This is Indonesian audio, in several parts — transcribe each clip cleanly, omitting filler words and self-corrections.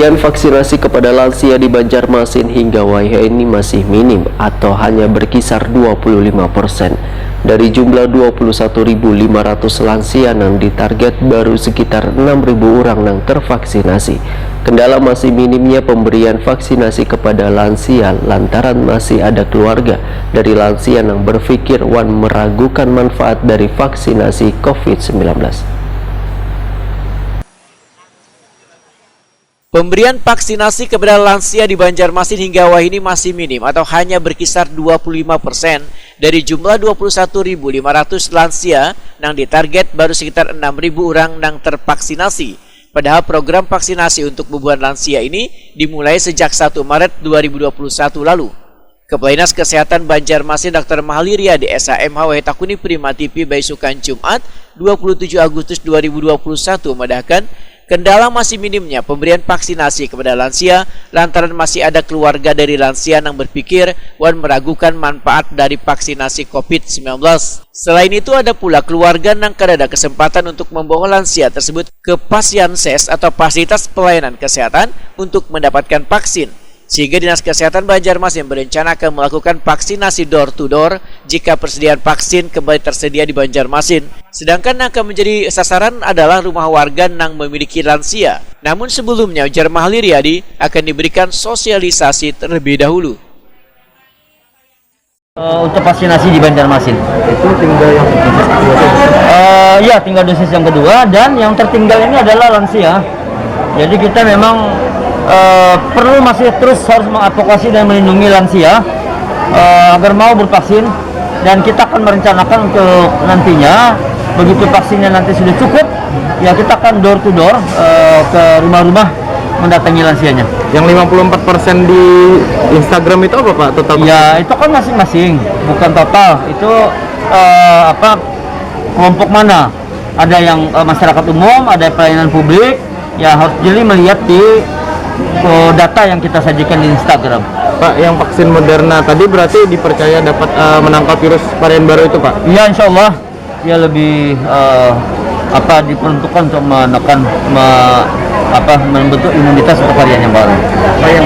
Pemberian vaksinasi kepada lansia di Banjarmasin hingga wayah ini masih minim atau hanya berkisar 25%. Dari jumlah 21.500 lansia yang ditarget baru sekitar 6.000 orang yang tervaksinasi. Kendala masih minimnya pemberian vaksinasi kepada lansia lantaran masih ada keluarga dari lansia yang berpikir meragukan manfaat dari vaksinasi COVID-19. Pemberian vaksinasi kepada lansia di Banjarmasin hingga wayah ini masih minim atau hanya berkisar 25% dari jumlah 21.500 lansia yang ditarget baru sekitar 6.000 orang yang tervaksinasi. Padahal program vaksinasi untuk bebuan lansia ini dimulai sejak 1 Maret 2021 lalu. Kepala Dinas Kesehatan Banjarmasin Dr. Mahali Riyadi SHMH Wahetakuni Prima TV Baisukan Jumat 27 Agustus 2021 memedahkan kendala masih minimnya pemberian vaksinasi kepada lansia lantaran masih ada keluarga dari lansia yang berpikir meragukan manfaat dari vaksinasi COVID-19. Selain itu ada pula keluarga yang ada kesempatan untuk membawa lansia tersebut ke Pasyanses atau fasilitas pelayanan kesehatan untuk mendapatkan vaksin. Sehingga Dinas Kesehatan Banjarmasin berencana akan melakukan vaksinasi door to door jika persediaan vaksin kembali tersedia di Banjarmasin. Sedangkan yang akan menjadi sasaran adalah rumah warga yang memiliki lansia. Namun sebelumnya, ujar Mahali Riyadi, akan diberikan sosialisasi terlebih dahulu. Untuk vaksinasi di Banjarmasin itu tinggal yang ya tinggal dosis yang kedua, dan yang tertinggal ini adalah lansia. Jadi kita memang perlu masih terus harus mengadvokasi dan melindungi lansia agar mau bervaksin, dan kita akan merencanakan untuk nantinya begitu vaksinnya nanti sudah cukup, ya kita akan door to door ke rumah-rumah mendatangi lansianya. Yang 54% di Instagram itu apa Pak? Total? Ya itu kan masing-masing, bukan total. Itu kelompok mana? Ada yang masyarakat umum, ada pelayanan publik. Ya harus jeli melihat di data yang kita sajikan di Instagram. Pak, yang vaksin Moderna tadi berarti dipercaya dapat menangkal virus varian baru itu Pak? Iya, insya Allah dia lebih diperuntukkan untuk menekan membentuk imunitas untuk varian yang baru. Pak, yang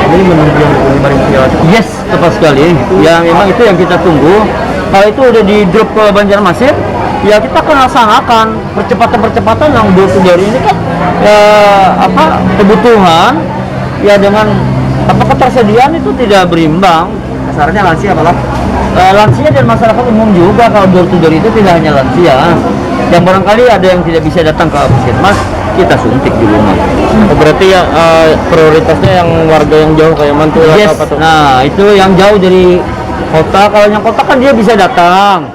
ini menunggu yang varian. Yes, tepat sekali. Ya memang itu yang kita tunggu. Kalau itu udah di drop ke Banjarmasin, ya kita akan laksanakan percepatan yang door to door ini kan kebutuhan ya dengan ketersediaan itu tidak berimbang. Sasarannya lansia malah. Lansia dan masyarakat umum juga. Kalau door to door itu tidak hanya lansia, yang barangkali ada yang tidak bisa datang ke puskesmas, kita suntik di rumah. Berarti ya prioritasnya yang warga yang jauh kayak Mantua. Yes. Atau apa tuh? Nah itu yang jauh dari kota. Kalau yang kota kan dia bisa datang.